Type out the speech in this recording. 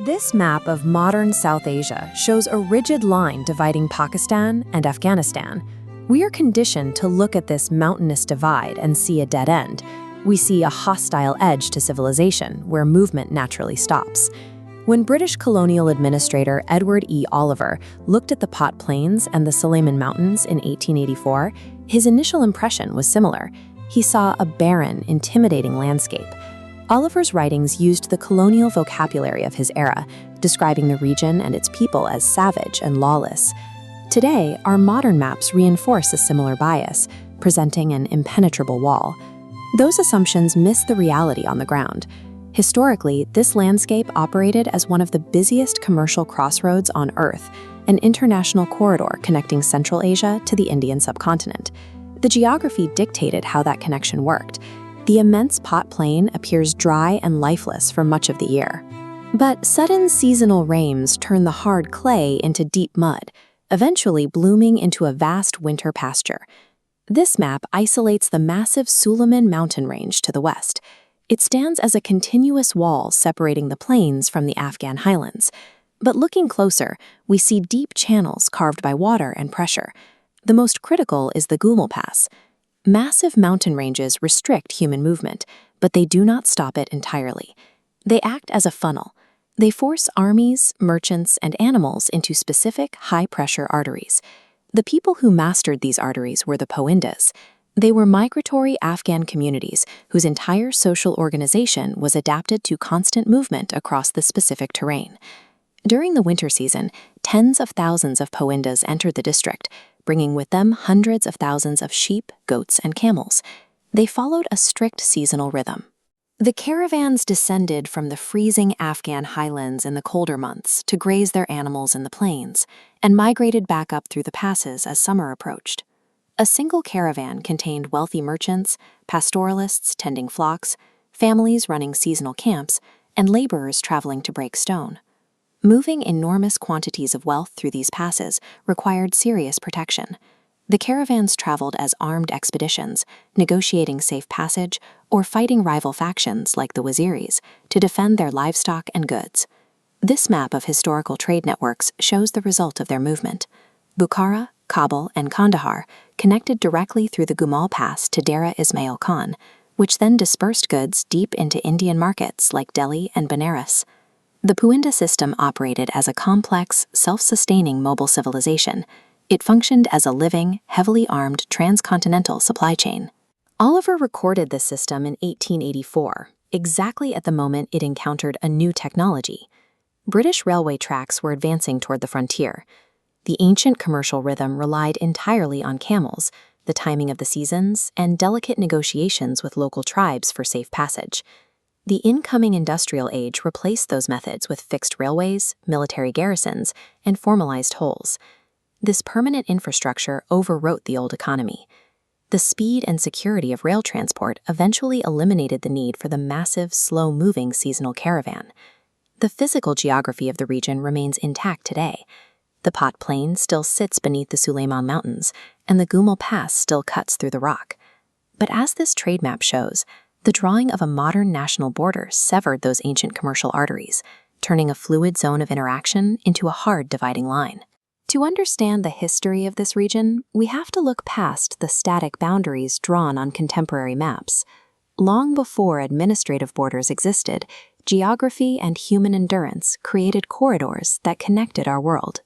This map of modern South Asia shows a rigid line dividing Pakistan and Afghanistan. We are conditioned to look at this mountainous divide and see a dead end. We see a hostile edge to civilization where movement naturally stops. When British colonial administrator Edward E. Oliver looked at the Pot Plains and the Sulaimans Mountains in 1884, his initial impression was similar. He saw a barren, intimidating landscape. Oliver's writings used the colonial vocabulary of his era, describing the region and its people as savage and lawless. Today, our modern maps reinforce a similar bias, presenting an impenetrable wall. Those assumptions miss the reality on the ground. Historically, this landscape operated as one of the busiest commercial crossroads on Earth, an international corridor connecting Central Asia to the Indian subcontinent. The geography dictated how that connection worked. The immense Pot Plain appears dry and lifeless for much of the year. But sudden seasonal rains turn the hard clay into deep mud, eventually blooming into a vast winter pasture. This map isolates the massive Sulaimans mountain range to the west. It stands as a continuous wall separating the plains from the Afghan highlands. But looking closer, we see deep channels carved by water and pressure. The most critical is the Gomal Pass. Massive mountain ranges restrict human movement, but they do not stop it entirely. They act as a funnel. They force armies, merchants, and animals into specific high-pressure arteries. The people who mastered these arteries were the Powindas. They were migratory Afghan communities whose entire social organization was adapted to constant movement across the specific terrain. During the winter season, tens of thousands of Powindas entered the district, bringing with them hundreds of thousands of sheep, goats, and camels. They followed a strict seasonal rhythm. The caravans descended from the freezing Afghan highlands in the colder months to graze their animals in the plains, and migrated back up through the passes as summer approached. A single caravan contained wealthy merchants, pastoralists tending flocks, families running seasonal camps, and laborers traveling to break stone. Moving enormous quantities of wealth through these passes required serious protection. The caravans traveled as armed expeditions, negotiating safe passage or fighting rival factions like the Waziris to defend their livestock and goods. This map of historical trade networks shows the result of their movement. Bukhara, Kabul, and Kandahar connected directly through the Gomal Pass to Dera Ismail Khan, which then dispersed goods deep into Indian markets like Delhi and Benares. The Powinda system operated as a complex, self-sustaining mobile civilization. It functioned as a living, heavily armed transcontinental supply chain. Oliver recorded this system in 1884, exactly at the moment it encountered a new technology. British railway tracks were advancing toward the frontier. The ancient commercial rhythm relied entirely on camels, the timing of the seasons, and delicate negotiations with local tribes for safe passage. The incoming industrial age replaced those methods with fixed railways, military garrisons, and formalized tolls. This permanent infrastructure overwrote the old economy. The speed and security of rail transport eventually eliminated the need for the massive, slow-moving seasonal caravan. The physical geography of the region remains intact today. The Pot Plain still sits beneath the Sulaimans Mountains, and the Gomal Pass still cuts through the rock. But as this trade map shows, the drawing of a modern national border severed those ancient commercial arteries, turning a fluid zone of interaction into a hard dividing line. To understand the history of this region, we have to look past the static boundaries drawn on contemporary maps. Long before administrative borders existed, geography and human endurance created corridors that connected our world.